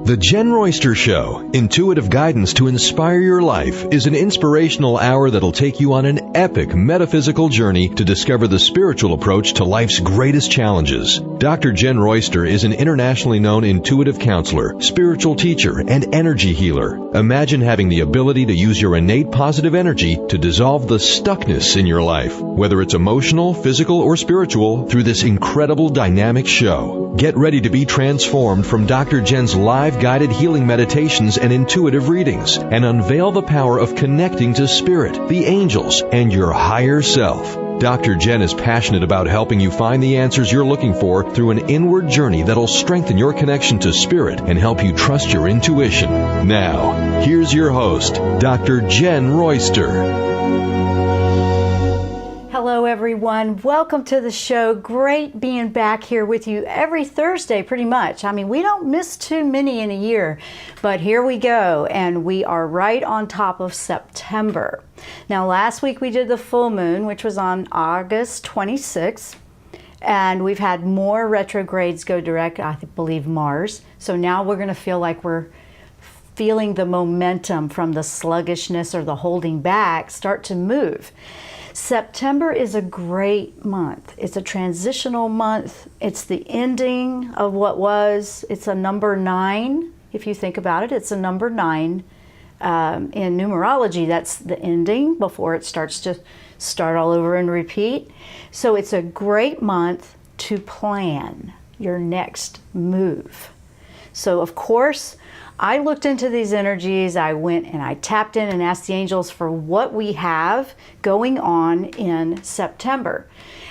The Jenn Royster Show, intuitive guidance to inspire your life, is an inspirational hour that'll take you on an epic metaphysical journey to discover the spiritual approach to life's greatest challenges. Dr. Jenn Royster is an internationally known intuitive counselor, spiritual teacher, and energy healer. Imagine having the ability to use your innate positive energy to dissolve the stuckness in your life, whether it's emotional, physical, or spiritual, through this incredible dynamic show. Get ready to be transformed from Dr. Jenn's live guided healing meditations and intuitive readings, and unveil the power of connecting to spirit, the angels, and your higher self. Dr. Jenn is passionate about helping you find the answers you're looking for through an inward journey that'll strengthen your connection to spirit and help you trust your intuition. Now, here's your host, Dr. Jenn Royster. Hello everyone, welcome to the show. Great being back here with you every Thursday pretty much. I mean, we don't miss too many in a year, but here we go, and we are right on top of September. Now last week we did the full moon, which was on August 26th, and we've had more retrogrades go direct, I believe Mars. So now we're going to feel like we're feeling the momentum from the sluggishness or the holding back start to move. September is a great month. It's a transitional month. It's the ending of what was. It's a number 9. If you think about it, it's a number 9. In numerology, that's the ending before it starts to start all over and repeat. So it's a great month to plan your next move. So of course, I looked into these energies. I went and I tapped in and asked the angels for what we have going on in September.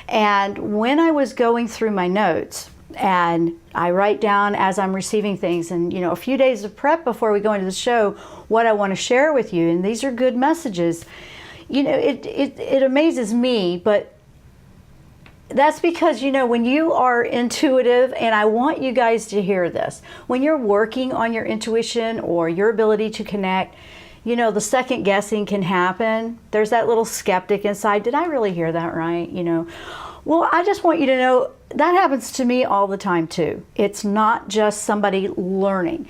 And when I was going through my notes, and I write down as I'm receiving things, and a few days of prep before we go into the show, what I want to share with you, and these are good messages. It amazes me, but that's because, when you are intuitive, and I want you guys to hear this, when you're working on your intuition or your ability to connect, the second guessing can happen. There's that little skeptic inside. Did I really hear that right? Well, I just want you to know that happens to me all the time too. It's not just somebody learning.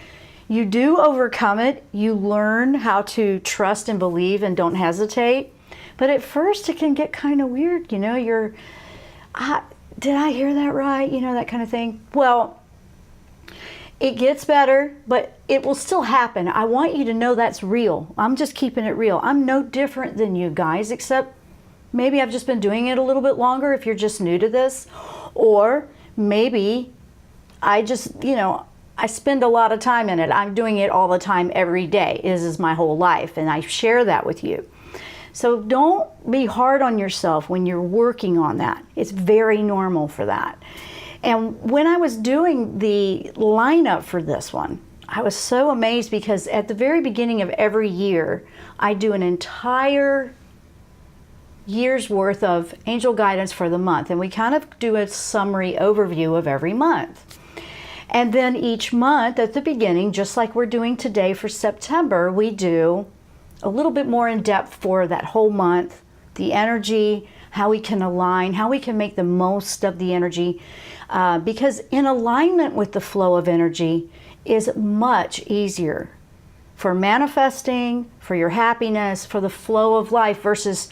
You do overcome it. You learn how to trust and believe and don't hesitate. But at first it can get kind of weird. Did I hear that right? That kind of thing. Well, it gets better, but it will still happen. I want you to know that's real. I'm just keeping it real. I'm no different than you guys, except maybe I've just been doing it a little bit longer if you're just new to this. Or maybe I just, I spend a lot of time in it. I'm doing it all the time every day. This is my whole life, and I share that with you. So don't be hard on yourself when you're working on that. It's very normal for that. And when I was doing the lineup for this one, I was so amazed because at the very beginning of every year, I do an entire year's worth of angel guidance for the month. And we kind of do a summary overview of every month. And then each month at the beginning, just like we're doing today for September, we do a little bit more in depth for that whole month, the energy, how we can align, how we can make the most of the energy, because in alignment with the flow of energy is much easier for manifesting, for your happiness, for the flow of life versus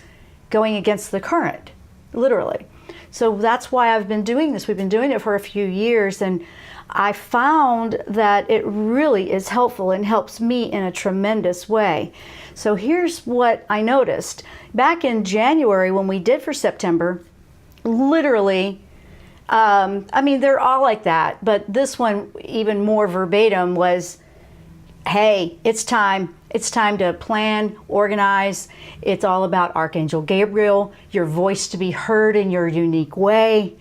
going against the current, literally. So that's why I've been doing this. We've been doing it for a few years, and I found that it really is helpful and helps me in a tremendous way. So here's what I noticed. Back in January when we did for September, literally, they're all like that, but this one even more verbatim was, hey, it's time. It's time to plan, organize. It's all about Archangel Gabriel, your voice to be heard in your unique way.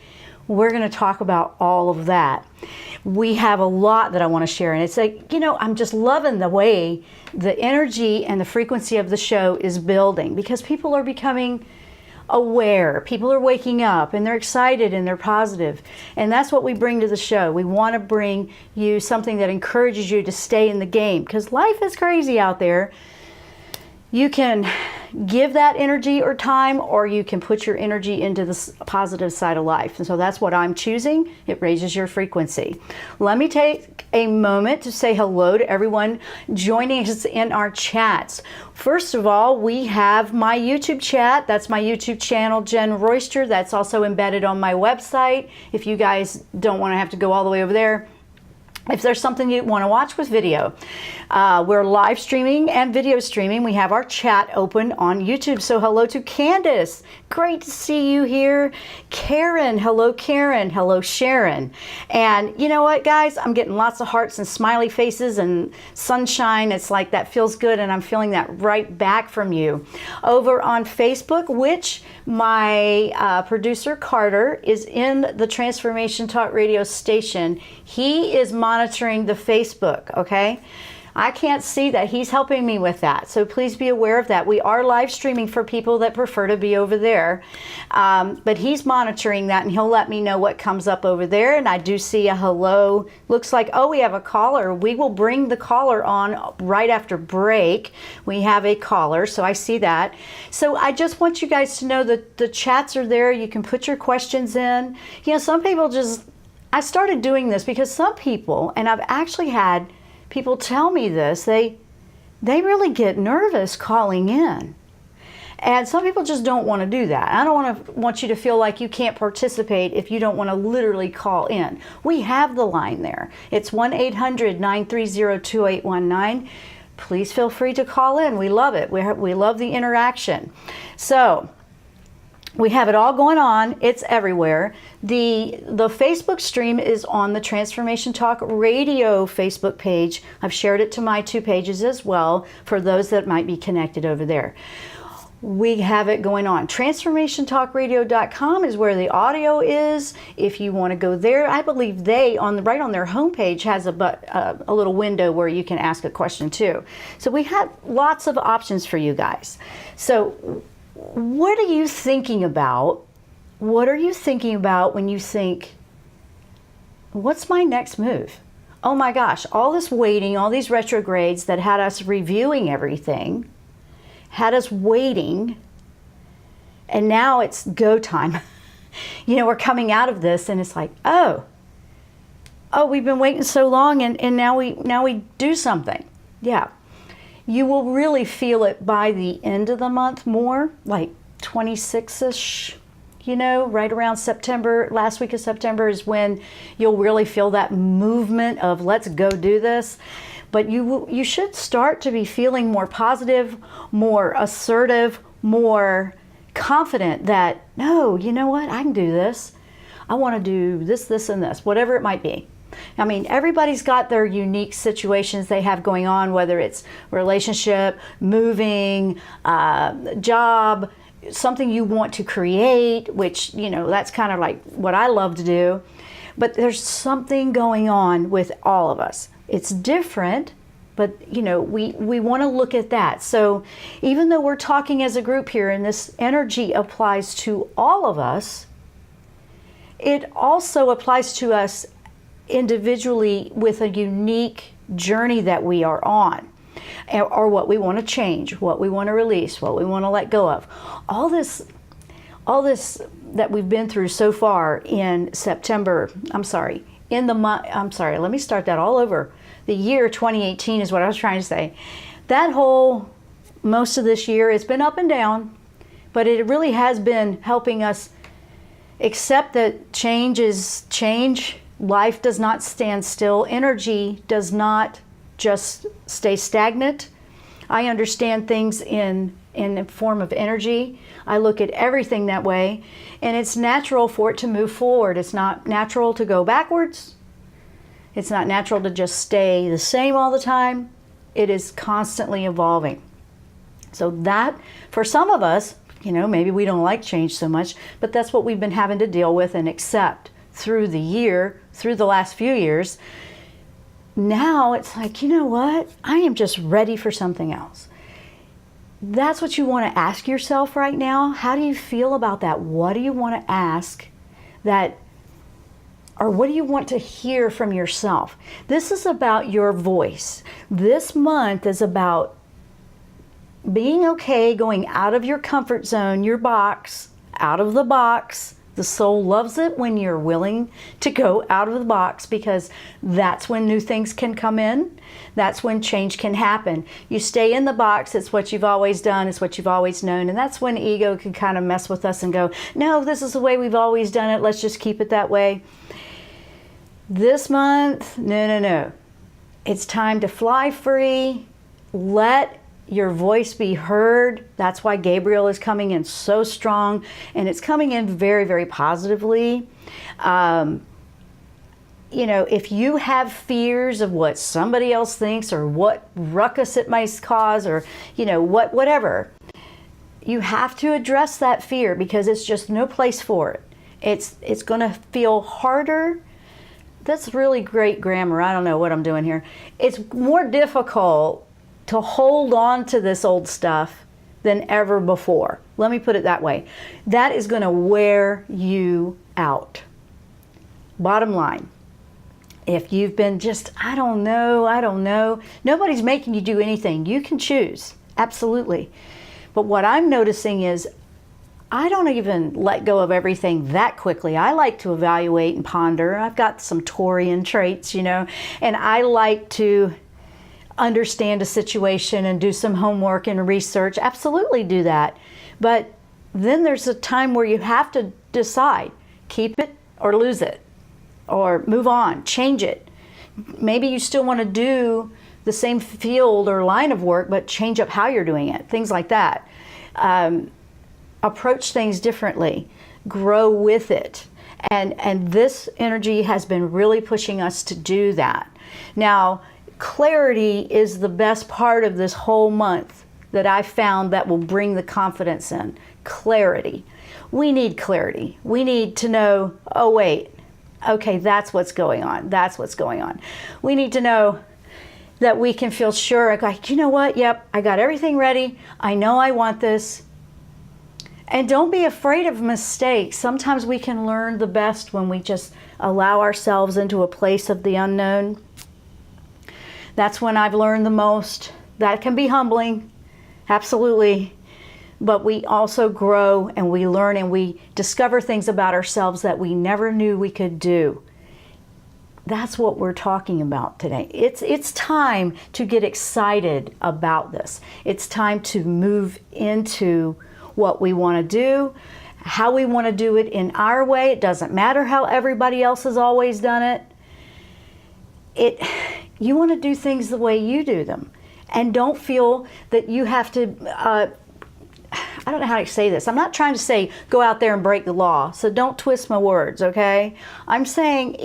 We're going to talk about all of that. We have a lot that I want to share, and it's like, I'm just loving the way the energy and the frequency of the show is building because people are becoming aware. People are waking up and they're excited and they're positive. And that's what we bring to the show. We want to bring you something that encourages you to stay in the game because life is crazy out there. You can give that energy or time, or you can put your energy into the positive side of life. And so that's what I'm choosing. It raises your frequency. Let me take a moment to say hello to everyone joining us in our chats. First of all, we have my YouTube chat. That's my YouTube channel, Jenn Royster. That's also embedded on my website. If you guys don't want to have to go all the way over there, if there's something you want to watch with video, we're live streaming and video streaming. We have our chat open on YouTube. So hello to Candace. Great to see you here. Karen. Hello, Karen. Hello, Sharon. And you know what, guys? I'm getting lots of hearts and smiley faces and sunshine. It's like that feels good, and I'm feeling that right back from you. Over on Facebook, which my producer, Carter, is in the Transformation Talk radio station. He is monitoring the Facebook, okay? I can't see that. He's helping me with that. So please be aware of that. We are live streaming for people that prefer to be over there. But he's monitoring that, and he'll let me know what comes up over there. And I do see a hello. Looks like, oh, we have a caller. We will bring the caller on right after break. We have a caller, so I see that. So I just want you guys to know that the chats are there. You can put your questions in. You know, some people just, I started doing this because some people, and I've actually had people tell me this, they really get nervous calling in. And some people just don't want to do that. I don't want you to feel like you can't participate if you don't want to literally call in. We have the line there. It's 1-800-930-2819. Please feel free to call in. We love it. We love the interaction. So we have it all going on. It's everywhere. The Facebook stream is on the Transformation Talk Radio Facebook page. I've shared it to my 2 pages as well for those that might be connected over there. We have it going on. TransformationTalkRadio.com is where the audio is. If you want to go there, I believe right on their homepage has a little window where you can ask a question too. So we have lots of options for you guys. So what are you thinking about? What are you thinking about when you think, what's my next move? Oh my gosh, all this waiting, all these retrogrades that had us reviewing everything, had us waiting, and now it's go time. You know, we're coming out of this and it's like, oh, we've been waiting so long, and now we do something. Yeah. You will really feel it by the end of the month more, like 26-ish, you know, right around September. Last week of September is when you'll really feel that movement of let's go do this. But you should start to be feeling more positive, more assertive, more confident that, no, you know what, I can do this. I want to do this, this, and this, whatever it might be. I mean, everybody's got their unique situations they have going on, whether it's relationship, moving, job, something you want to create, which, you know, that's kind of like what I love to do. But there's something going on with all of us. It's different, but, you know, we want to look at that. So even though we're talking as a group here and this energy applies to all of us, it also applies to us individually with a unique journey that we are on, or what we want to change, what we want to release, what we want to let go of. All this that we've been through so far in September, let me start that all over. The year 2018 is what I was trying to say. Most of this year, it's been up and down, but it really has been helping us accept that change is change. Life does not stand still. Energy does not just stay stagnant. I understand things in the form of energy. I look at everything that way, and it's natural for it to move forward. It's not natural to go backwards. It's not natural to just stay the same all the time. It is constantly evolving. So that, for some of us, you know, maybe we don't like change so much, but that's what we've been having to deal with and accept through the last few years. Now it's like, you know what? I am just ready for something else. That's what you want to ask yourself right now. How do you feel about that? What do you want to ask that, or what do you want to hear from yourself? This is about your voice. This month is about being okay going out of your comfort zone, your box, out of the box. The soul loves it when you're willing to go out of the box, because that's when new things can come in. That's when change can happen. You stay in the box, it's what you've always done, it's what you've always known, and that's when ego can kind of mess with us and go, no, this is the way we've always done it, let's just keep it that way. This month, no. It's time to fly free. Let your voice be heard. That's why Gabriel is coming in so strong, and it's coming in very, very positively. If you have fears of what somebody else thinks or what ruckus it might cause, or whatever, you have to address that fear, because it's just no place for it. It's going to feel harder. That's really great grammar. I don't know what I'm doing here. It's more difficult to hold on to this old stuff than ever before. Let me put it that way. That is going to wear you out. Bottom line, if you've been just, I don't know, nobody's making you do anything. You can choose, absolutely. But what I'm noticing is I don't even let go of everything that quickly. I like to evaluate and ponder. I've got some Taurian traits, and I like to understand a situation and do some homework and research. Absolutely do that. But then there's a time where you have to decide, keep it or lose it, or move on, change it. Maybe you still want to do the same field or line of work, but change up how you're doing it, things like that. Approach things differently, grow with it. And this energy has been really pushing us to do that. Now, clarity is the best part of this whole month that I found that will bring the confidence in. Clarity. We need clarity. We need to know, oh wait, okay, that's what's going on. That's what's going on. We need to know that we can feel sure, like, you know what? Yep, I got everything ready. I know I want this. And don't be afraid of mistakes. Sometimes we can learn the best when we just allow ourselves into a place of the unknown. That's when I've learned the most. That can be humbling, absolutely. But we also grow and we learn and we discover things about ourselves that we never knew we could do. That's what we're talking about today. It's time to get excited about this. It's time to move into what we want to do, how we want to do it in our way. It doesn't matter how everybody else has always done it. You want to do things the way you do them. And don't feel that you have to, I don't know how to say this. I'm not trying to say go out there and break the law. So don't twist my words, okay? I'm saying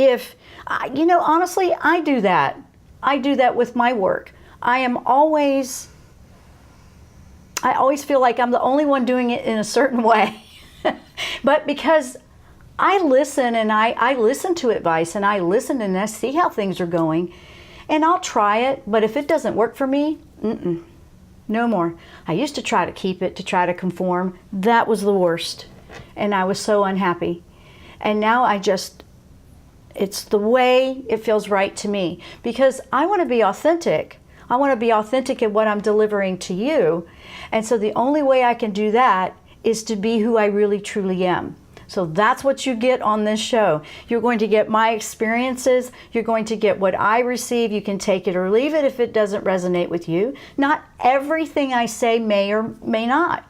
honestly, I do that. I do that with my work. I always feel like I'm the only one doing it in a certain way. But because I listen and I listen to advice and I listen and I see how things are going, and I'll try it, but if it doesn't work for me, no more. I used to try to keep it, to try to conform. That was the worst. And I was so unhappy. And now it's the way it feels right to me. Because I want to be authentic. I want to be authentic in what I'm delivering to you. And so the only way I can do that is to be who I really truly am. So that's what you get on this show. You're going to get my experiences. You're going to get what I receive. You can take it or leave it if it doesn't resonate with you. Not everything I say may or may not,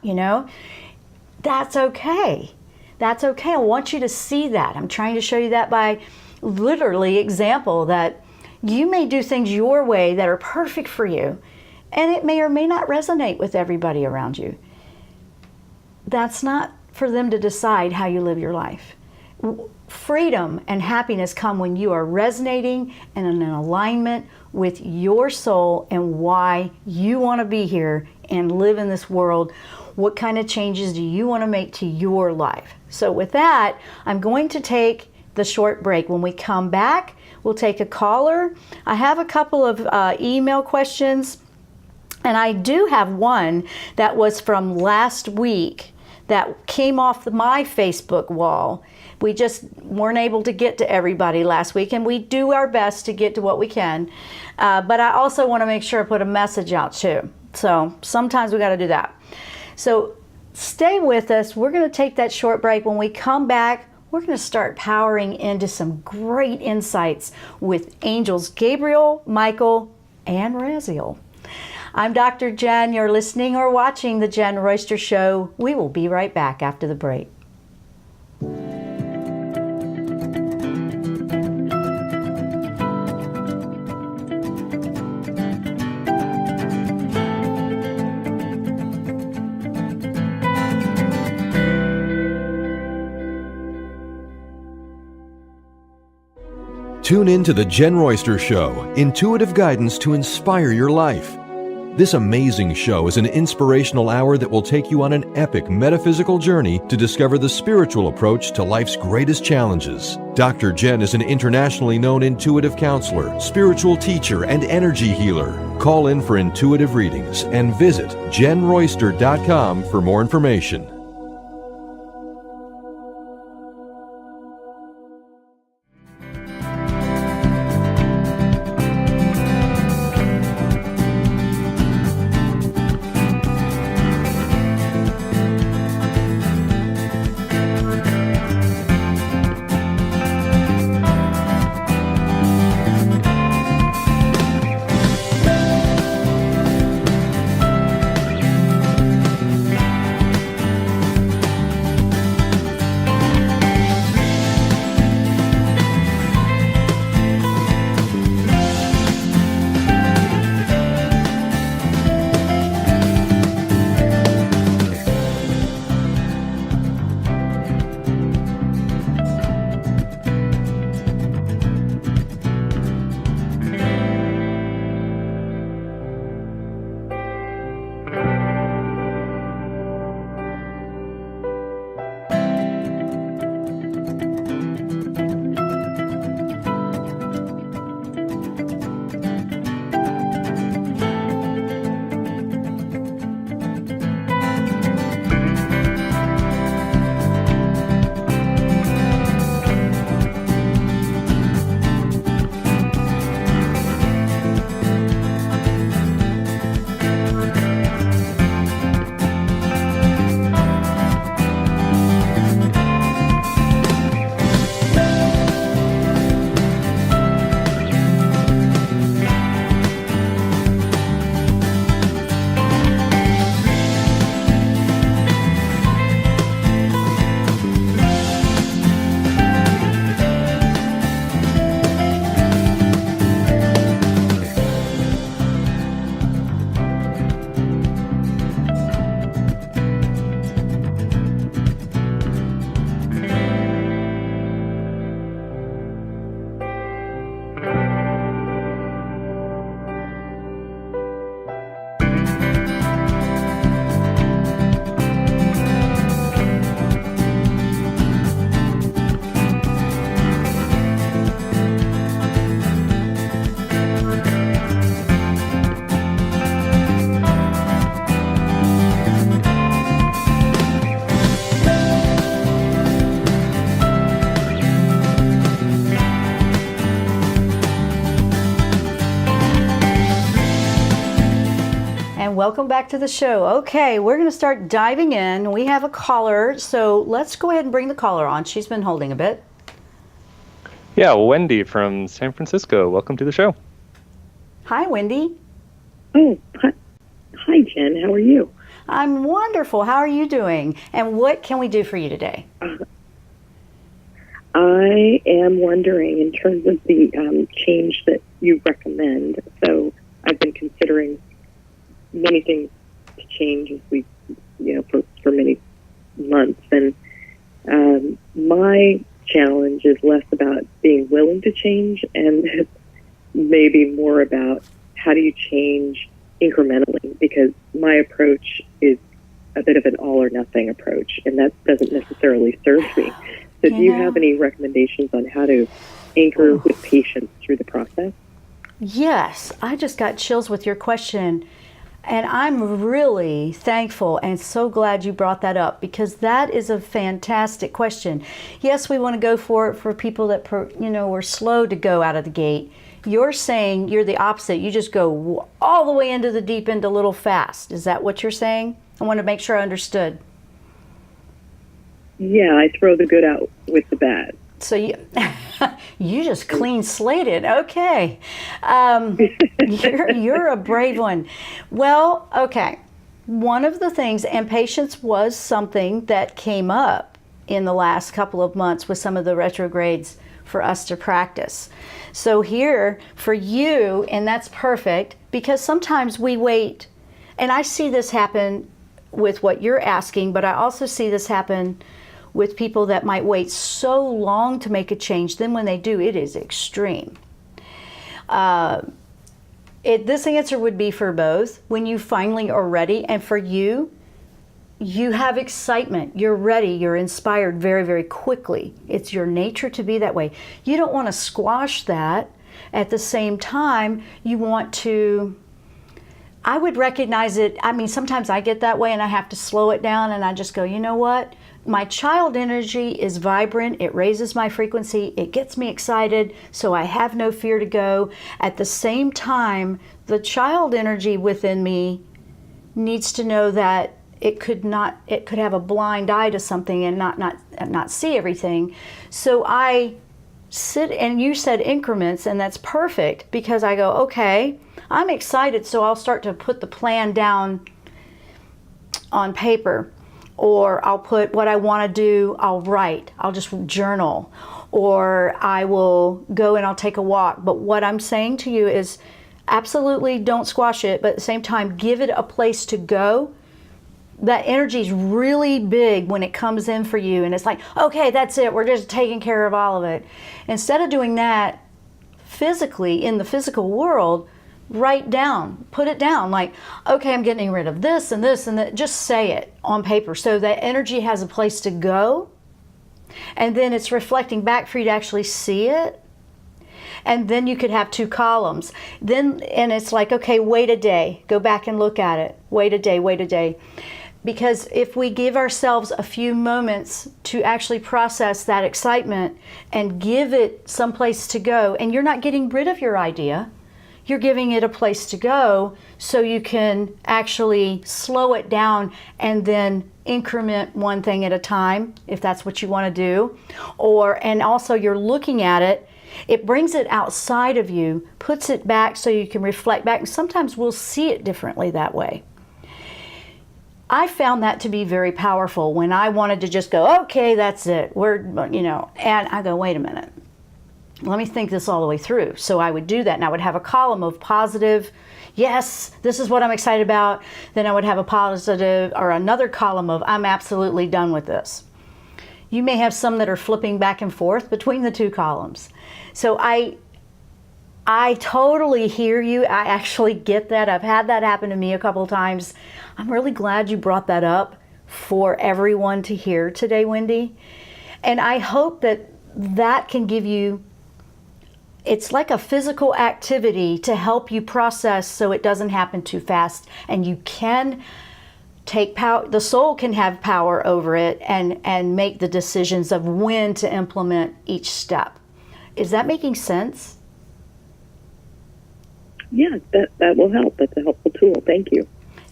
That's okay. That's okay. I want you to see that. I'm trying to show you that by literally example that you may do things your way that are perfect for you, and it may or may not resonate with everybody around you. That's not for them to decide how you live your life. Freedom and happiness come when you are resonating and in an alignment with your soul and why you want to be here and live in this world. What kind of changes do you want to make to your life? So with that, I'm going to take the short break. When we come back, we'll take a caller. I have a couple of email questions, and I do have one that was from last week that came off my Facebook wall. We just weren't able to get to everybody last week, and we do our best to get to what we can. But I also want to make sure I put a message out too. So sometimes we got to do that. So stay with us. We're going to take that short break. When we come back, we're going to start powering into some great insights with angels Gabriel, Michael, and Raziel. I'm Dr. Jenn. You're listening or watching The Jenn Royster Show. We will be right back after the break. Tune in to The Jenn Royster Show, intuitive guidance to inspire your life. This amazing show is an inspirational hour that will take you on an epic metaphysical journey to discover the spiritual approach to life's greatest challenges. Dr. Jenn is an internationally known intuitive counselor, spiritual teacher, and energy healer. Call in for intuitive readings and visit JennRoyster.com for more information. Welcome back to the show. Okay, we're going to start diving in. We have a caller, so let's go ahead and bring the caller on. She's been holding a bit. Yeah, Wendy from San Francisco. Welcome to the show. Hi, Wendy. Oh, hi, Jen. How are you? I'm wonderful. How are you doing? And what can we do for you today? I am wondering, in terms of the change that you recommend. So I've been considering many things to change as we, for many months. And my challenge is less about being willing to change and maybe more about how do you change incrementally, because my approach is a bit of an all or nothing approach, and that doesn't necessarily serve me. So do you have any recommendations on how to anchor with patience through the process? Yes, I just got chills with your question. And I'm really thankful and so glad you brought that up, because that is a fantastic question. Yes, we want to go for it for people that, were slow to go out of the gate. You're saying you're the opposite. You just go all the way into the deep end a little fast. Is that what you're saying? I want to make sure I understood. Yeah, I throw the good out with the bad. So you, you just clean slated. Okay. You're a brave one. Well, okay. One of the things, and patience was something that came up in the last couple of months with some of the retrogrades for us to practice. So here for you, and that's perfect, because sometimes we wait, and I see this happen with what you're asking, but I also see this happen with people that might wait so long to make a change. Then when they do, it is extreme. This answer would be for both. When you finally are ready, and for you, you have excitement, you're ready, you're inspired very, very quickly. It's your nature to be that way. You don't want to squash that. At the same time, you want to, I would recognize it. I mean, sometimes I get that way and I have to slow it down, and I just go, you know what? My child energy is vibrant. It raises my frequency. It gets me excited, so I have no fear to go. At the same time, the child energy within me needs to know that it could have a blind eye to something and not see everything. So I sit, and you said increments, and that's perfect, because I go, okay, I'm excited, so I'll start to put the plan down on paper. Or I'll put what I want to do, I'll write, I'll just journal, or I will go and I'll take a walk. But what I'm saying to you is absolutely don't squash it, but at the same time, give it a place to go. That energy is really big when it comes in for you, and it's like, okay, that's it, we're just taking care of all of it. Instead of doing that physically in the physical world, write down, put it down, like, okay, I'm getting rid of this and this and that. Just say it on paper so that energy has a place to go, and then it's reflecting back for you to actually see it. And then you could have 2 columns. And it's like, okay, wait a day, go back and look at it. Wait a day. Because if we give ourselves a few moments to actually process that excitement and give it some place to go, and you're not getting rid of your idea, you're giving it a place to go, so you can actually slow it down and then increment one thing at a time, if that's what you want to do. And also you're looking at it, it brings it outside of you, puts it back so you can reflect back. And sometimes we'll see it differently that way. I found that to be very powerful when I wanted to just go, okay, that's it, and I go, wait a minute. Let me think this all the way through. So I would do that, and I would have a column of positive, yes, this is what I'm excited about. Then I would have a positive, or another column of, I'm absolutely done with this. You may have some that are flipping back and forth between the 2 columns. So I totally hear you. I actually get that. I've had that happen to me a couple of times. I'm really glad you brought that up for everyone to hear today, Wendy. And I hope that can give you, it's like a physical activity to help you process so it doesn't happen too fast, and you can take power, the soul can have power over it and make the decisions of when to implement each step. Is that making sense? Yeah, that will help. That's a helpful tool. Thank you.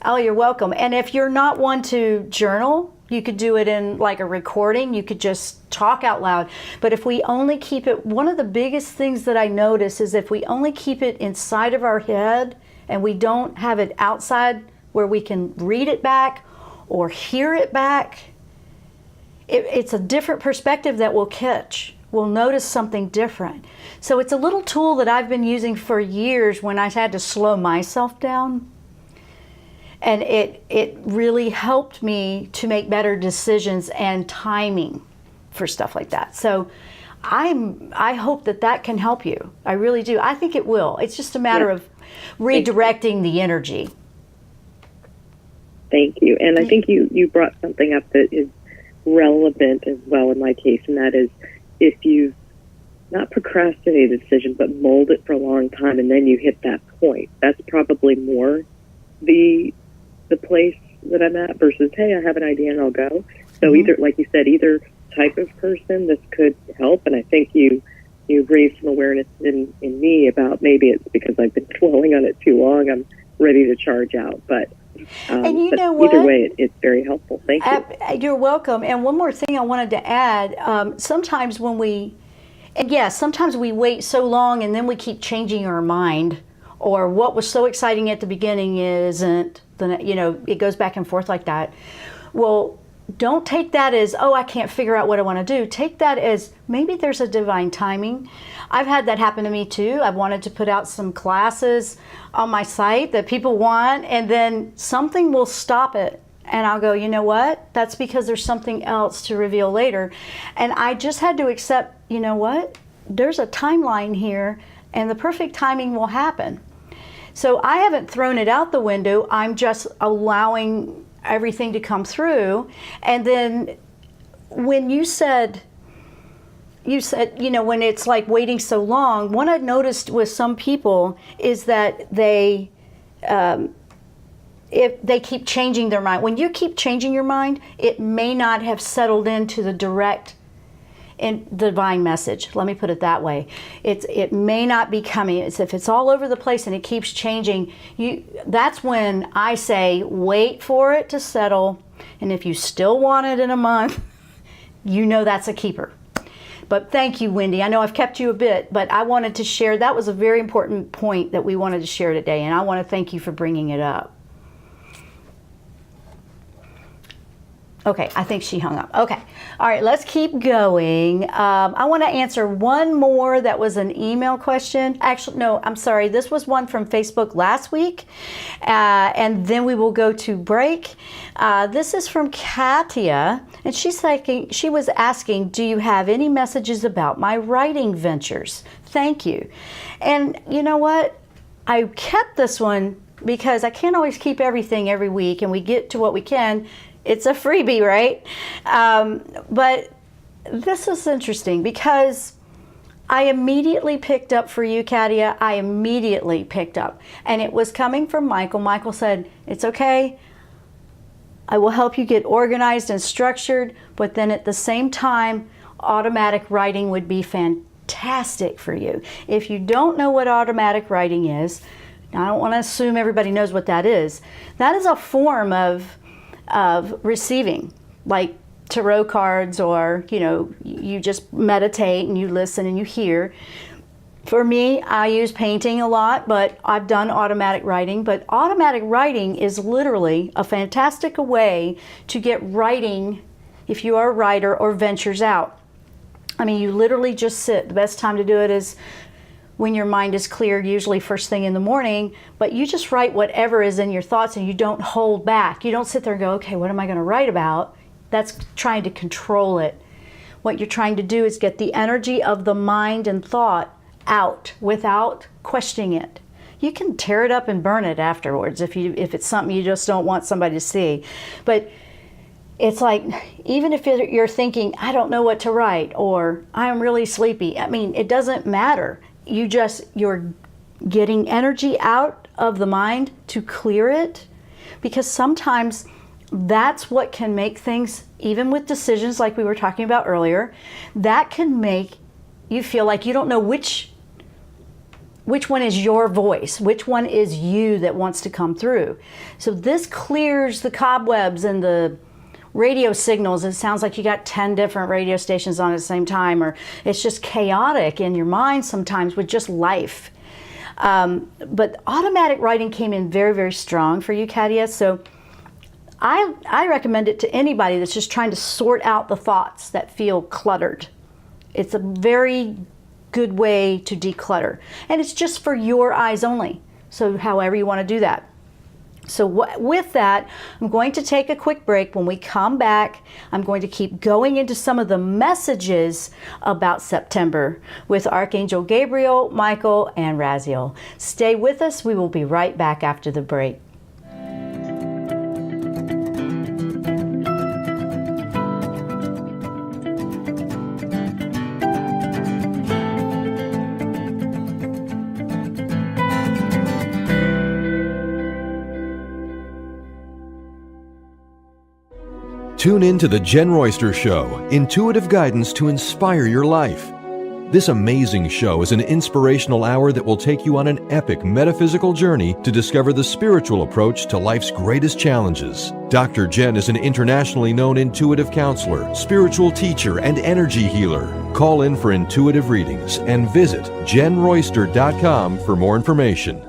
Oh, you're welcome. And if you're not one to journal, you could do it in like a recording. You could just talk out loud. But if we only keep it, one of the biggest things that I notice is if we only keep it inside of our head and we don't have it outside where we can read it back or hear it back, it's a different perspective that we'll catch. We'll notice something different. So it's a little tool that I've been using for years when I had to slow myself down. And it really helped me to make better decisions and timing for stuff like that. So I hope that can help you. I really do. I think it will. It's just a matter of redirecting the energy. Thank you. And I think you brought something up that is relevant as well in my case, and that is if you've not procrastinated a decision, but mulled it for a long time, and then you hit that point, that's probably more the place that I'm at versus, hey, I have an idea and I'll go. So either, like you said, either type of person, this could help. And I think you you raised some awareness in me about maybe it's because I've been dwelling on it too long. I'm ready to charge out. But, and you but know what? either way, it's very helpful. Thank you. You're welcome. And one more thing I wanted to add. Sometimes when sometimes we wait so long and then we keep changing our mind, or what was so exciting at the beginning isn't, it goes back and forth like that. Well, don't take that as, oh, I can't figure out what I want to do. Take that as maybe there's a divine timing. I've had that happen to me too. I've wanted to put out some classes on my site that people want, and then something will stop it. And I'll go, you know what? That's because there's something else to reveal later. And I just had to accept, you know what? There's a timeline here, and the perfect timing will happen. So I haven't thrown it out the window. I'm just allowing everything to come through. And then when you said, when it's like waiting so long, what I've noticed with some people is that if they keep changing their mind. When you keep changing your mind, it may not have settled into the direct and divine message. Let me put it that way. It may not be coming. If it's all over the place and it keeps changing, that's when I say wait for it to settle. And if you still want it in a month, that's a keeper. But thank you, Wendy. I know I've kept you a bit, but I wanted to share. That was a very important point that we wanted to share today, and I want to thank you for bringing it up. Okay, I think she hung up. Okay. All right, let's keep going. I want to answer one more that was an email question. Actually, no, I'm sorry. This was one from Facebook last week, and then we will go to break. This is from Katia, and she was asking, do you have any messages about my writing ventures? Thank you. And you know what? I kept this one because I can't always keep everything every week, and we get to what we can. It's a freebie, right? But this is interesting because I immediately picked up for you, Katia. I immediately picked up. And it was coming from Michael. Michael said, it's okay. I will help you get organized and structured. But then at the same time, automatic writing would be fantastic for you. If you don't know what automatic writing is, I don't want to assume everybody knows what that is. That is a form of receiving, like tarot cards, or you just meditate and you listen and you hear. For me, I use painting a lot, but I've done automatic writing. But automatic writing is literally a fantastic way to get writing, if you are a writer, or ventures out. I mean, you literally just sit. The best time to do it is when your mind is clear, usually first thing in the morning, but you just write whatever is in your thoughts and you don't hold back. You don't sit there and go, okay, what am I going to write about? That's trying to control it. What you're trying to do is get the energy of the mind and thought out without questioning it. You can tear it up and burn it afterwards if it's something you just don't want somebody to see. But it's like, even if you're thinking, I don't know what to write, or I'm really sleepy, I mean, it doesn't matter. You're getting energy out of the mind to clear it, because sometimes that's what can make things, even with decisions like we were talking about earlier, that can make you feel like you don't know which one is your voice, which one is you that wants to come through. So this clears the cobwebs and the radio signals. It sounds like you got 10 different radio stations on at the same time, or it's just chaotic in your mind sometimes with just life. But automatic writing came in very, very strong for you, Katia. So I recommend it to anybody that's just trying to sort out the thoughts that feel cluttered. It's a very good way to declutter. And it's just for your eyes only. So however you want to do that. So with that, I'm going to take a quick break. When we come back, I'm going to keep going into some of the messages about September with Archangel Gabriel, Michael, and Raziel. Stay with us. We will be right back after the break. Tune in to the Jenn Royster Show, intuitive guidance to inspire your life. This amazing show is an inspirational hour that will take you on an epic metaphysical journey to discover the spiritual approach to life's greatest challenges. Dr. Jenn is an internationally known intuitive counselor, spiritual teacher, and energy healer. Call in for intuitive readings and visit JennRoyster.com for more information.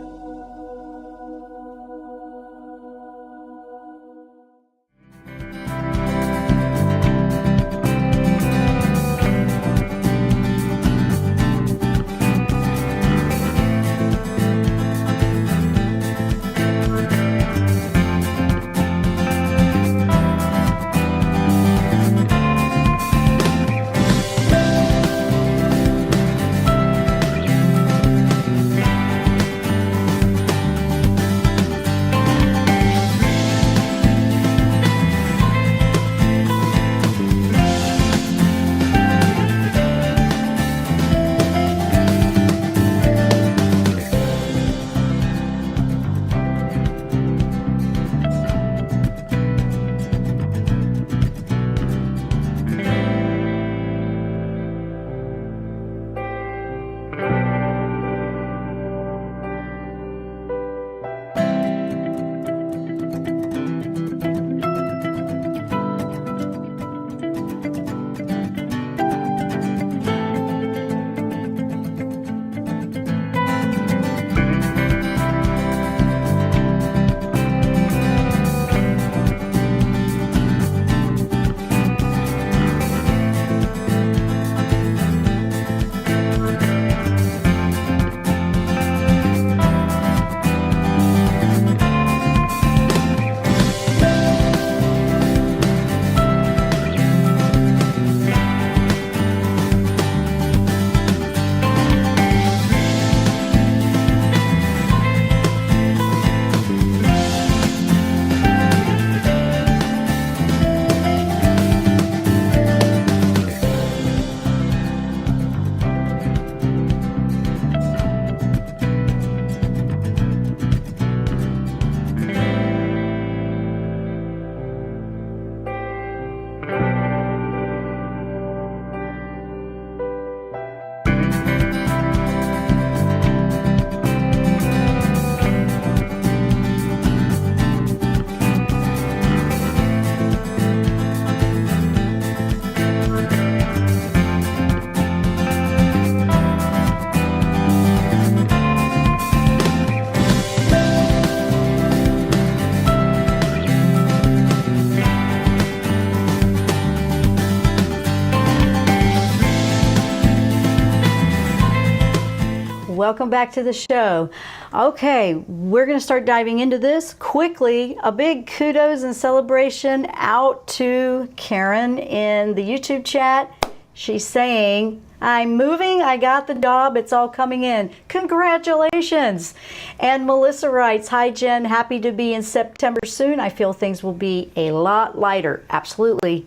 Welcome back to the show. Okay, we're going to start diving into this quickly. A big kudos and celebration out to Karen in the YouTube chat. She's saying, I'm moving, I got the job, it's all coming in. Congratulations. And Melissa writes, hi Jen, happy to be in September soon. I feel things will be a lot lighter. Absolutely.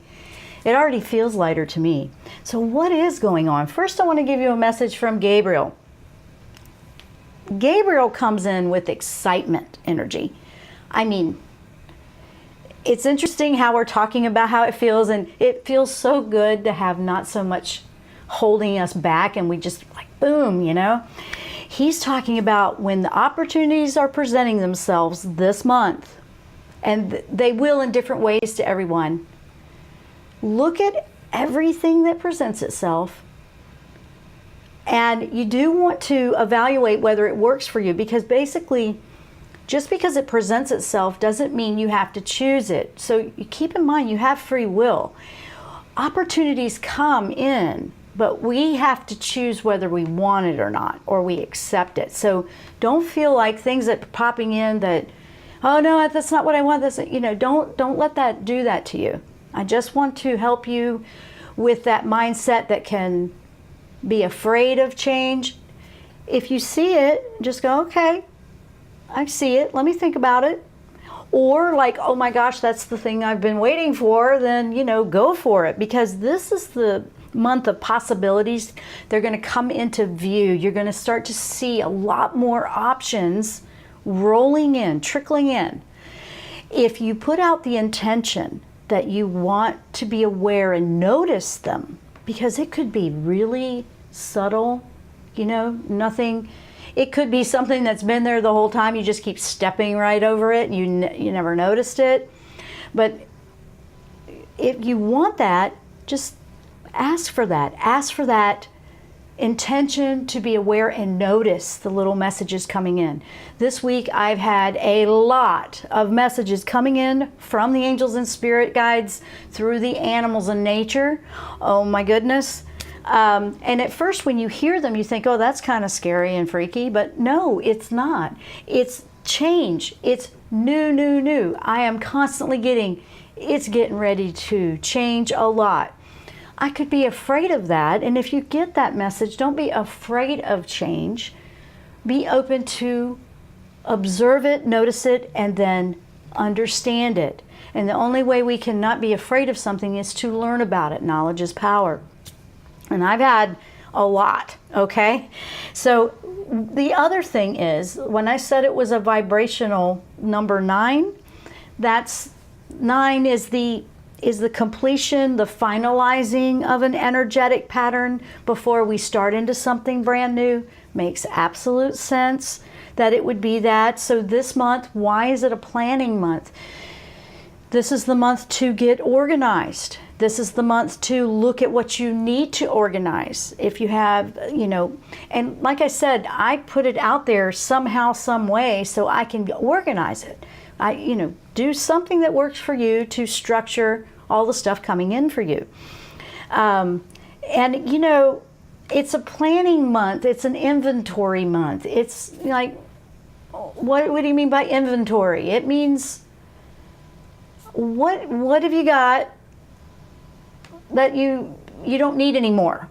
It already feels lighter to me. So what is going on? First, I want to give you a message from Gabriel. Gabriel comes in with excitement energy. I mean, it's interesting how we're talking about how it feels, and it feels so good to have not so much holding us back, and we just like, boom, you know? He's talking about when the opportunities are presenting themselves this month, and they will in different ways to everyone. Look at everything that presents itself, and you do want to evaluate whether it works for you, because basically, just because it presents itself doesn't mean you have to choose it. So you keep in mind, you have free will. Opportunities come in, but we have to choose whether we want it or not, or we accept it. So don't feel like things that are popping in that, oh no, that's not what I want. That's, you know, don't let that do that to you. I just want to help you with that mindset that can be afraid of change. If you see it, just go, okay, I see it, let me think about it. Or like, oh my gosh, that's the thing I've been waiting for, then, you know, go for it, because this is the month of possibilities. They're going to come into view. You're going to start to see a lot more options rolling in, trickling in. If you put out the intention that you want to be aware and notice them, because it could be really subtle, nothing. It could be something that's been there the whole time. You just keep stepping right over it. You never noticed it. But if you want that, just ask for that. Ask for that intention to be aware and notice the little messages coming in. This week I've had a lot of messages coming in from the angels and spirit guides through the animals and nature. Oh my goodness. And at first when you hear them, you think, oh, that's kind of scary and freaky, but no, it's not. It's change. It's new. I am constantly it's getting ready to change a lot. I could be afraid of that. And if you get that message, don't be afraid of change. Be open to observe it, notice it, and then understand it. And the only way we can not be afraid of something is to learn about it. Knowledge is power. And I've had a lot, okay? So the other thing is, when I said it was a vibrational number 9, that's 9 is the completion, the finalizing of an energetic pattern before we start into something brand new. Makes absolute sense that it would be that. So this month, why is it a planning month? This is the month to get organized. This is the month to look at what you need to organize. If you have, and like I said, I put it out there somehow, some way, so I can organize it. Do something that works for you to structure all the stuff coming in for you. It's a planning month. It's an inventory month. It's like, what do you mean by inventory? It means, what have you got that you don't need anymore?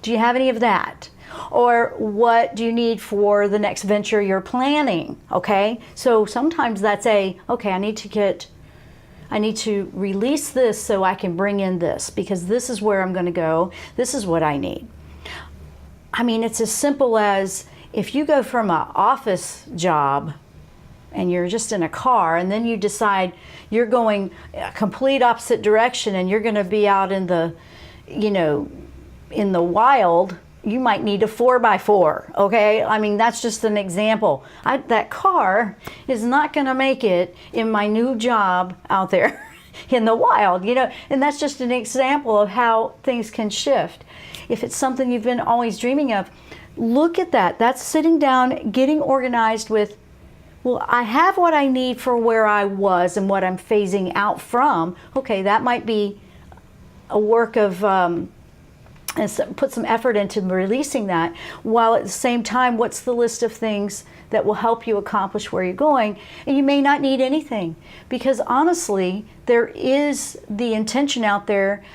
Do you have any of that? Or what do you need for the next venture you're planning? Okay, so sometimes that's I need to release this so I can bring in this, because this is where I'm going to go. This is what I need. I mean, it's as simple as if you go from an office job and you're just in a car, and then you decide you're going a complete opposite direction and you're going to be out in the, in the wild, you might need a 4x4, okay? I mean, that's just an example. That car is not going to make it in my new job out there in the wild, and that's just an example of how things can shift. If it's something you've been always dreaming of, look at that. That's sitting down, getting organized with, well, I have what I need for where I was and what I'm phasing out from. Okay, that might be a work of, and put some effort into releasing that, while at the same time, what's the list of things that will help you accomplish where you're going? And you may not need anything, because honestly, there is the intention out there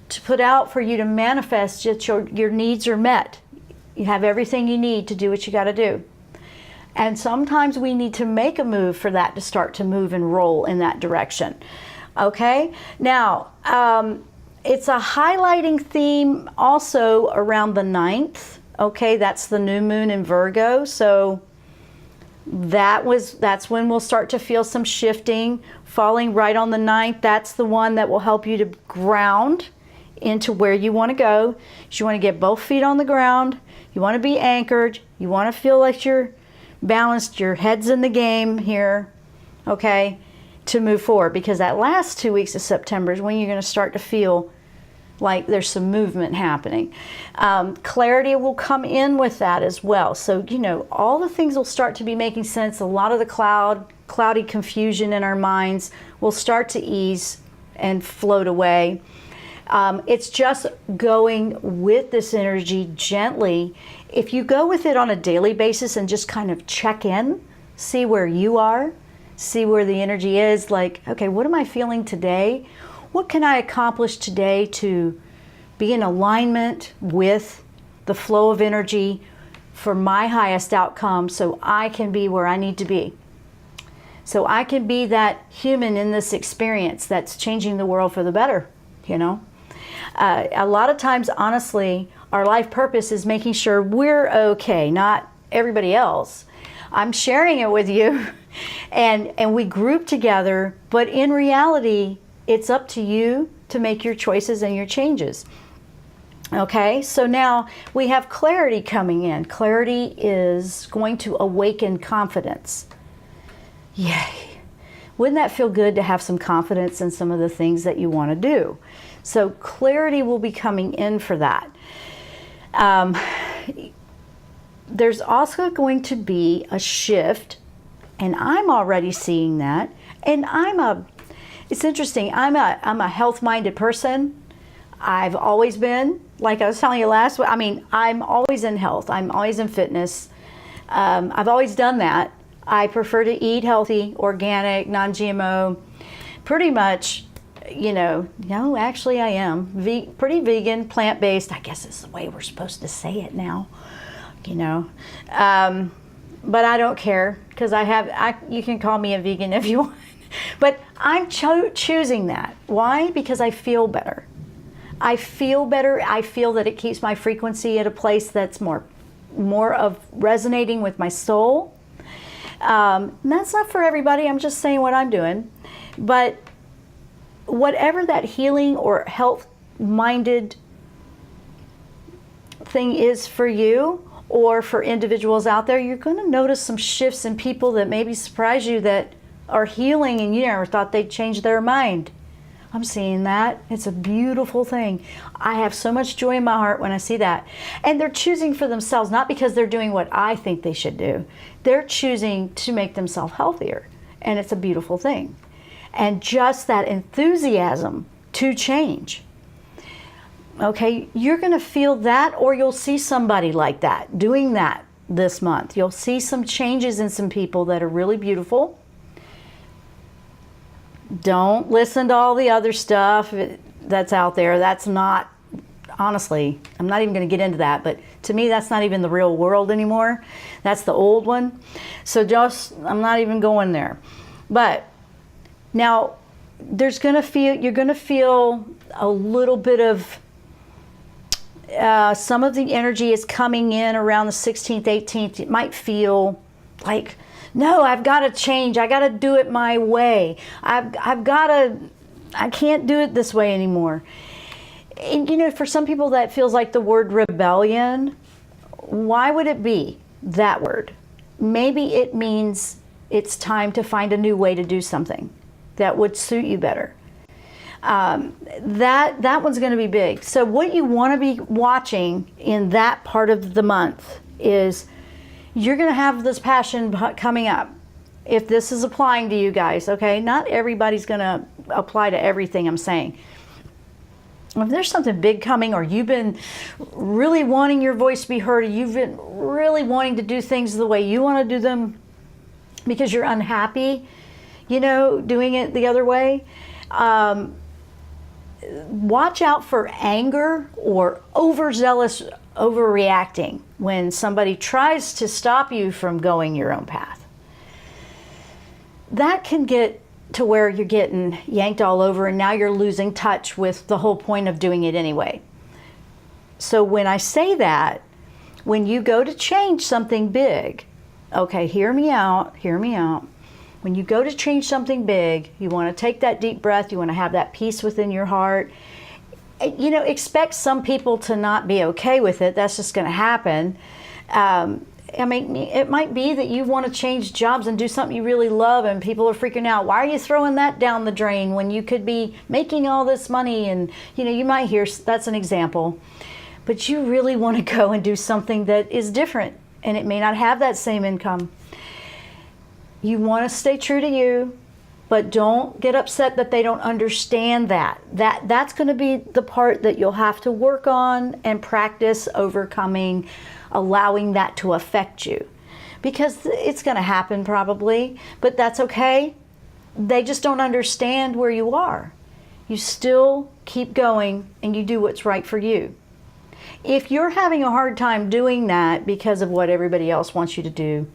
to put out for you to manifest that your needs are met. You have everything you need to do what you got to do. And sometimes we need to make a move for that to start to move and roll in that direction. Okay? Now, it's a highlighting theme also around the 9th. Okay, that's the new moon in Virgo. So that's when we'll start to feel some shifting, falling right on the 9th. That's the one that will help you to ground into where you want to go. So you want to get both feet on the ground. You want to be anchored. You want to feel like you're balanced, your head's in the game here, okay, to move forward, because that last 2 weeks of September is when you're going to start to feel like there's some movement happening. Clarity will come in with that as well. So, all the things will start to be making sense. A lot of the cloudy confusion in our minds will start to ease and float away. It's just going with this energy gently. If you go with it on a daily basis and just kind of check in, see where you are, see where the energy is, like, okay, what am I feeling today? What can I accomplish today to be in alignment with the flow of energy for my highest outcome, so I can be where I need to be? So I can be that human in this experience that's changing the world for the better, A lot of times, honestly, our life purpose is making sure we're okay, not everybody else. I'm sharing it with you, and we group together, but in reality, it's up to you to make your choices and your changes. Okay, so now we have clarity coming in. Clarity is going to awaken confidence. Yay. Wouldn't that feel good to have some confidence in some of the things that you want to do? So clarity will be coming in for that. There's also going to be a shift, and I'm already seeing that. And it's interesting, I'm a health-minded person. I've always been, like I was telling you last week, I'm always in health. I'm always in fitness. I've always done that. I prefer to eat healthy, organic, non-GMO, pretty much, no, actually I am pretty vegan, plant-based. I guess it's the way we're supposed to say it now, but I don't care, because you can call me a vegan if you want, but I'm choosing that. Why? Because I feel better. I feel better. I feel that it keeps my frequency at a place that's more of resonating with my soul. And that's not for everybody. I'm just saying what I'm doing. But whatever that healing or health-minded thing is for you, or for individuals out there, you're going to notice some shifts in people that maybe surprise you, that are healing and you never thought they'd change their mind. I'm seeing that. It's a beautiful thing. I have so much joy in my heart when I see that. And they're choosing for themselves, not because they're doing what I think they should do. They're choosing to make themselves healthier. And it's a beautiful thing. And just that enthusiasm to change. Okay, you're going to feel that, or you'll see somebody like that doing that this month. You'll see some changes in some people that are really beautiful. Don't listen to all the other stuff that's out there. That's not, honestly, I'm not even going to get into that, but to me, that's not even the real world anymore. That's the old one. So I'm not even going there. But now, you're going to feel a little bit of, some of the energy is coming in around the 16th, 18th. It might feel like, no, I've got to change. I got to do it my way. I can't do it this way anymore. And for some people that feels like the word rebellion. Why would it be that word? Maybe it means it's time to find a new way to do something that would suit you better. That one's going to be big. So what you want to be watching in that part of the month is, you're going to have this passion coming up. If this is applying to you guys, okay? Not everybody's going to apply to everything I'm saying. If there's something big coming, or you've been really wanting your voice to be heard, or you've been really wanting to do things the way you want to do them because you're unhappy, doing it the other way, watch out for anger or overzealous overreacting when somebody tries to stop you from going your own path. That can get to where you're getting yanked all over, and now you're losing touch with the whole point of doing it anyway. So when I say that, when you go to change something big, okay, hear me out. When you go to change something big, you want to take that deep breath, you want to have that peace within your heart. Expect some people to not be okay with it. That's just going to happen. It might be that you want to change jobs and do something you really love, and people are freaking out. Why are you throwing that down the drain when you could be making all this money? And, you might hear, that's an example. But you really want to go and do something that is different, and it may not have that same income. You want to stay true to you. But don't get upset that they don't understand that. That's going to be the part that you'll have to work on and practice overcoming, allowing that to affect you. Because it's going to happen probably, but that's okay. They just don't understand where you are. You still keep going and you do what's right for you. If you're having a hard time doing that because of what everybody else wants you to do,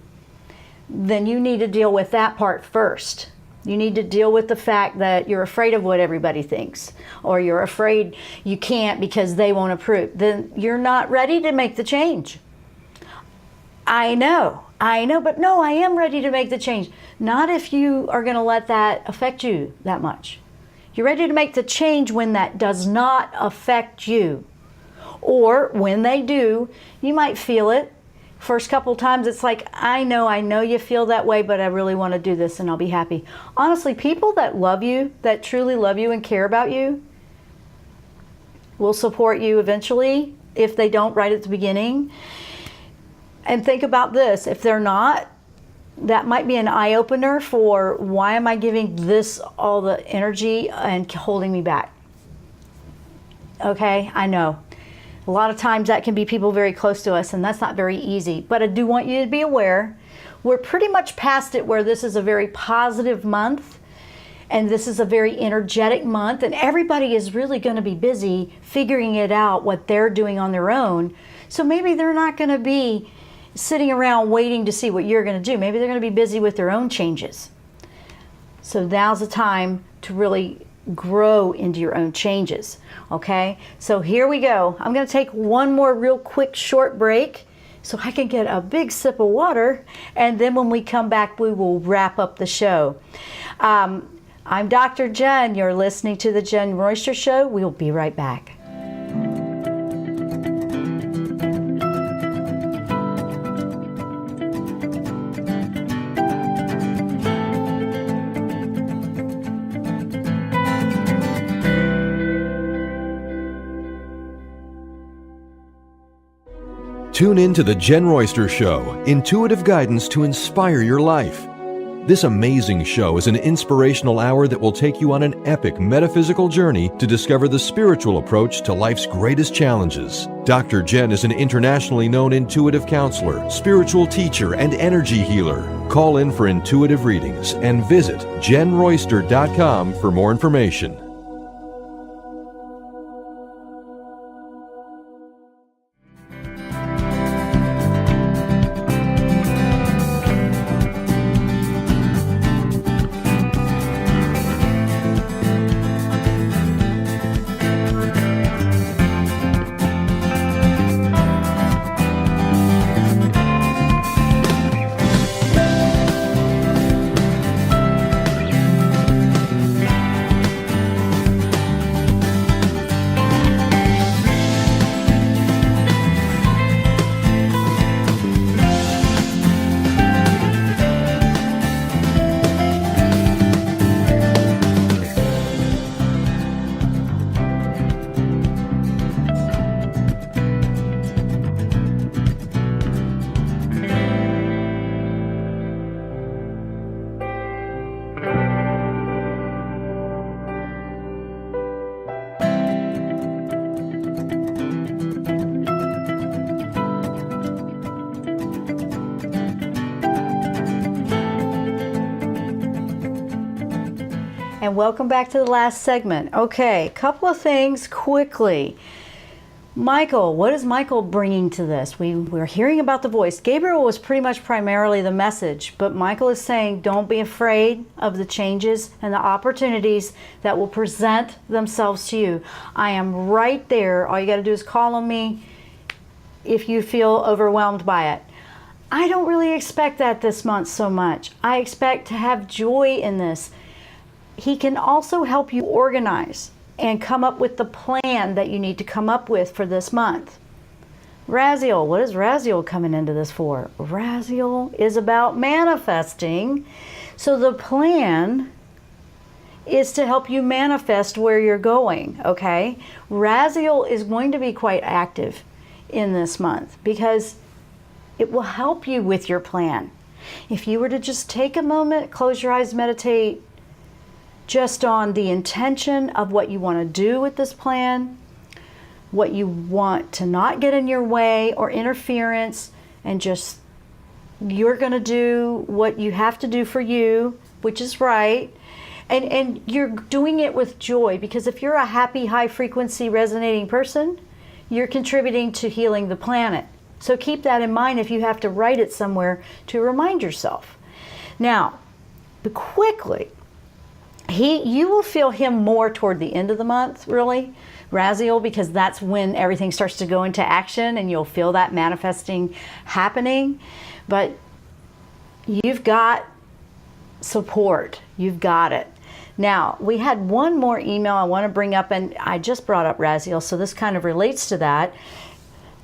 then you need to deal with that part first. You need to deal with the fact that you're afraid of what everybody thinks, or you're afraid you can't because they won't approve. Then you're not ready to make the change. I know, but no, I am ready to make the change. Not if you are going to let that affect you that much. You're ready to make the change when that does not affect you. Or when they do, you might feel it. First couple times it's like, I know you feel that way, but I really want to do this and I'll be happy. Honestly, people that love you, that truly love you and care about you, will support you eventually if they don't right at the beginning. And think about this, if they're not, that might be an eye-opener for why am I giving this all the energy and holding me back? Okay, I know. A lot of times that can be people very close to us, and that's not very easy. But I do want you to be aware, we're pretty much past it where this is a very positive month, and this is a very energetic month, and everybody is really going to be busy figuring it out what they're doing on their own. So maybe they're not going to be sitting around waiting to see what you're going to do. Maybe they're going to be busy with their own changes. So now's the time to really grow into your own changes. Okay, so here we go. I'm going to take one more real quick short break so I can get a big sip of water, and then when we come back we will wrap up the show. I'm Dr. Jenn. You're listening to the Jenn Royster Show. We'll be right back. Tune in to the Jenn Royster Show, intuitive guidance to inspire your life. This amazing show is an inspirational hour that will take you on an epic metaphysical journey to discover the spiritual approach to life's greatest challenges. Dr. Jenn is an internationally known intuitive counselor, spiritual teacher, and energy healer. Call in for intuitive readings and visit JennRoyster.com for more information. And welcome back to the last segment. Okay, a couple of things quickly. Michael, what is Michael bringing to this? We're hearing about the voice. Gabriel was pretty much primarily the message, but Michael is saying don't be afraid of the changes and the opportunities that will present themselves to you. I am right there. All you got to do is call on me if you feel overwhelmed by it. I don't really expect that this month so much. I expect to have joy in this. He can also help you organize and come up with the plan that you need to come up with for this month. Raziel, what is Raziel coming into this for? Raziel is about manifesting. So the plan is to help you manifest where you're going, okay? Raziel is going to be quite active in this month because it will help you with your plan. If you were to just take a moment, close your eyes, meditate, just on the intention of what you want to do with this plan, what you want to not get in your way or interference, and just you're going to do what you have to do for you, which is right, and you're doing it with joy, because if you're a happy, high frequency resonating person, you're contributing to healing the planet. So keep that in mind if you have to write it somewhere to remind yourself. Now, quickly, you will feel him more toward the end of the month, really, Raziel, because that's when everything starts to go into action and you'll feel that manifesting happening. But you've got support. You've got it. Now, we had one more email I want to bring up, and I just brought up Raziel, so this kind of relates to that.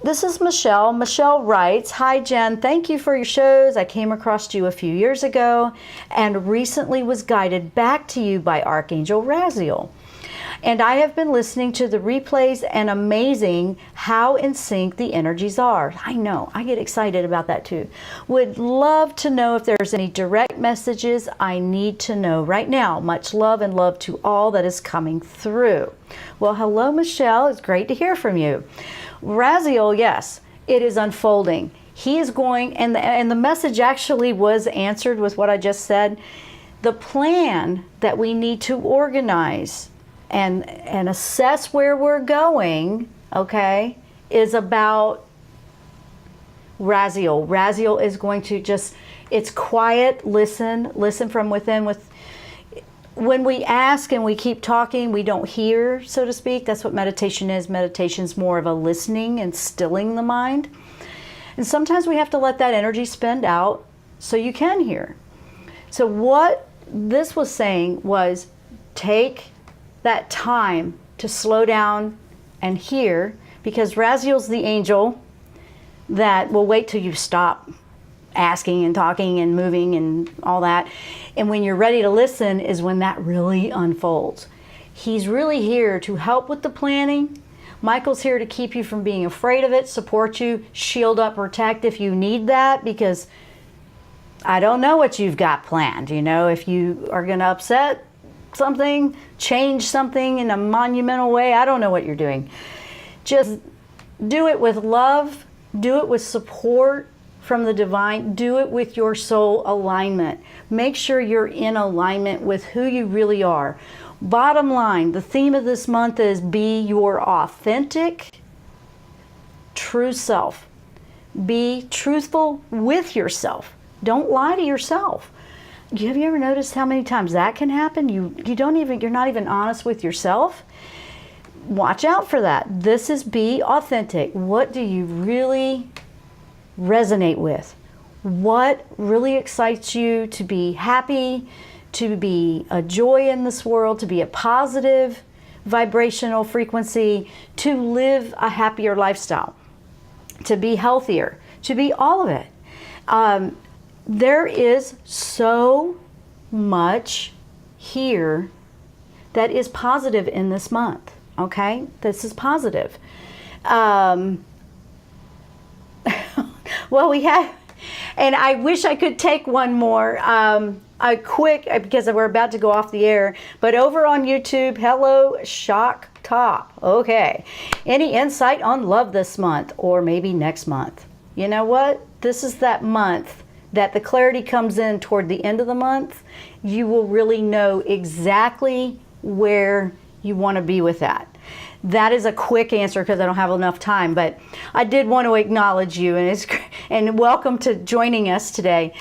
This is Michelle. Michelle writes, "Hi Jen, thank you for your shows. I came across you a few years ago and recently was guided back to you by Archangel Raziel. And I have been listening to the replays and amazing how in sync the energies are." I know, I get excited about that too. "Would love to know if there's any direct messages I need to know right now. Much love and love to all that is coming through." Well, hello Michelle, it's great to hear from you. Raziel, yes, it is unfolding. He is going, and the message actually was answered with what I just said. The plan that we need to organize and assess where we're going, okay, is about Raziel. Raziel is going to just, it's quiet, listen from within. When we ask and we keep talking, we don't hear, so to speak. That's what meditation is. Meditation's more of a listening and stilling the mind. And sometimes we have to let that energy spend out so you can hear. So what this was saying was, take that time to slow down and hear, because Raziel's the angel that will wait till you stop asking and talking and moving and all that. And when you're ready to listen is when that really unfolds. He's really here to help with the planning. Michael's here to keep you from being afraid of it, support you, shield up, protect if you need that, because I don't know what you've got planned. You know, if you are going to upset something, change something in a monumental way, I don't know what you're doing. Just do it with love, do it with support from the divine, do it with your soul alignment. Make sure you're in alignment with who you really are. Bottom line, the theme of this month is be your authentic, true self. Be truthful with yourself. Don't lie to yourself. Have you ever noticed how many times that can happen? You're not even honest with yourself. Watch out for that. This is be authentic. What do you really resonate with? What really excites you to be happy, to be a joy in this world, to be a positive vibrational frequency, to live a happier lifestyle, to be healthier, to be all of it. There is so much here that is positive in this month, okay? This is positive. Well, we have, and I wish I could take one more, a quick, because we're about to go off the air, but over on YouTube, hello, Shock Top. Okay. Any insight on love this month or maybe next month? You know what? This is that month that the clarity comes in toward the end of the month. You will really know exactly where you want to be with that. That is a quick answer because I don't have enough time, but I did want to acknowledge you, and welcome to joining us today.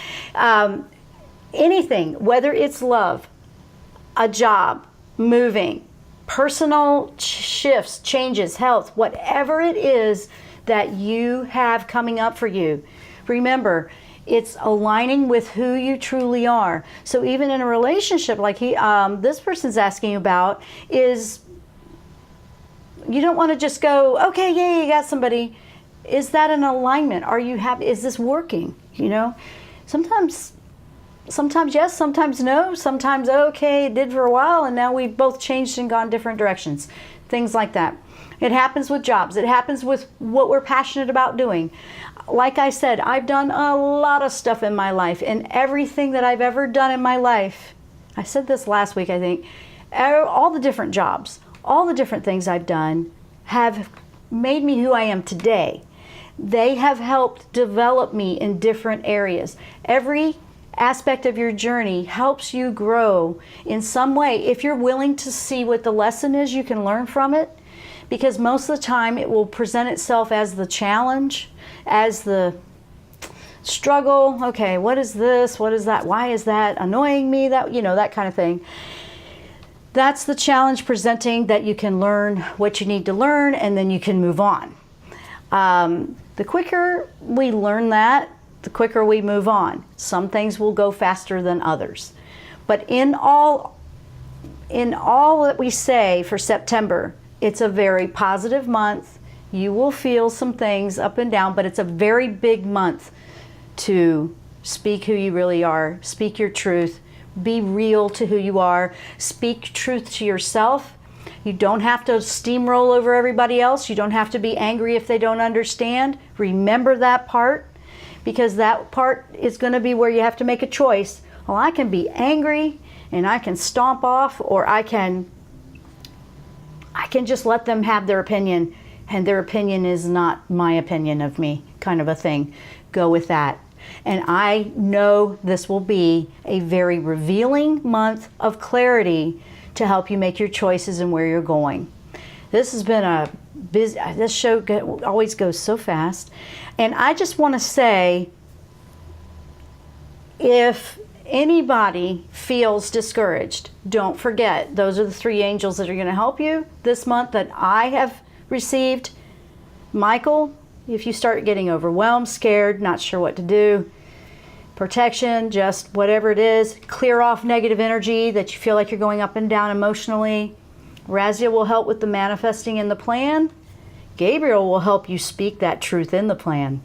Anything, whether it's love, a job, moving, personal shifts, changes, health, whatever it is that you have coming up for you, remember, it's aligning with who you truly are. So even in a relationship like this person's asking about, is you don't want to just go, okay, yeah, you got somebody. Is that an alignment? Are you happy? Is this working? You know, sometimes yes, sometimes no, sometimes okay, it did for a while, and now we've both changed and gone different directions. Things like that. It happens with jobs. It happens with what we're passionate about doing. Like I said, I've done a lot of stuff in my life, and everything that I've ever done in my life, I said this last week, I think, all the different jobs, all the different things I've done have made me who I am today. They have helped develop me in different areas. Every aspect of your journey helps you grow in some way. If you're willing to see what the lesson is, you can learn from it, because most of the time it will present itself as the challenge, as the struggle. Okay, what is this? What is that? Why is that annoying me? That, you know, that kind of thing. That's the challenge presenting, that you can learn what you need to learn, and then you can move on. The quicker we learn that, the quicker we move on. Some things will go faster than others. But in all in all that we say for September, it's a very positive month. You will feel some things up and down, but it's a very big month to speak who you really are, speak your truth, be real to who you are, speak truth to yourself. You don't have to steamroll over everybody else. You don't have to be angry if they don't understand. Remember that part, because that part is going to be where you have to make a choice. Well, I can be angry and I can stomp off, or I can just let them have their opinion, and their opinion is not my opinion of me, kind of a thing. Go with that. And I know this will be a very revealing month of clarity to help you make your choices and where you're going. This has been a busy, this show always goes so fast. And I just want to say, if anybody feels discouraged, don't forget, those are the 3 angels that are going to help you this month that I have received. Michael, if you start getting overwhelmed, scared, not sure what to do, protection, just whatever it is, clear off negative energy that you feel like you're going up and down emotionally. Raziel will help with the manifesting in the plan. Gabriel will help you speak that truth in the plan.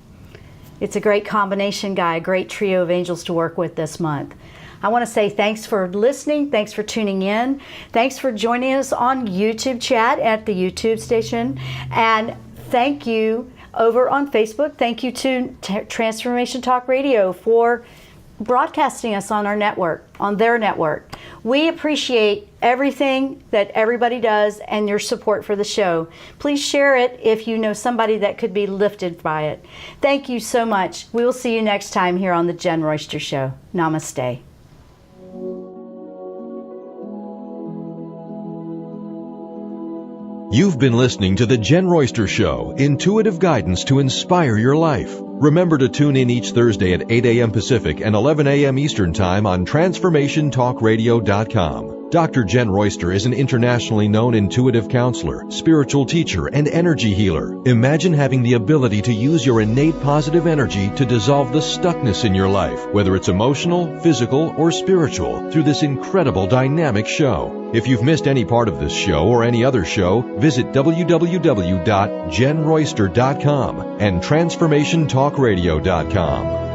It's a great combination, guy, a great trio of angels to work with this month. I want to say thanks for listening. Thanks for tuning in. Thanks for joining us on YouTube chat at the YouTube station. And thank you over on Facebook. Thank you to Transformation Talk Radio for broadcasting us on our network, on their network. We appreciate everything that everybody does and your support for the show. Please share it if you know somebody that could be lifted by it. Thank you so much. We will see you next time here on the Jenn Royster Show. Namaste. You've been listening to The Jenn Royster Show, intuitive guidance to inspire your life. Remember to tune in each Thursday at 8 a.m. Pacific and 11 a.m. Eastern Time on TransformationTalkRadio.com. Dr. Jenn Royster is an internationally known intuitive counselor, spiritual teacher, and energy healer. Imagine having the ability to use your innate positive energy to dissolve the stuckness in your life, whether it's emotional, physical, or spiritual, through this incredible dynamic show. If you've missed any part of this show or any other show, visit www.JennRoyster.com and TransformationTalkRadio.com.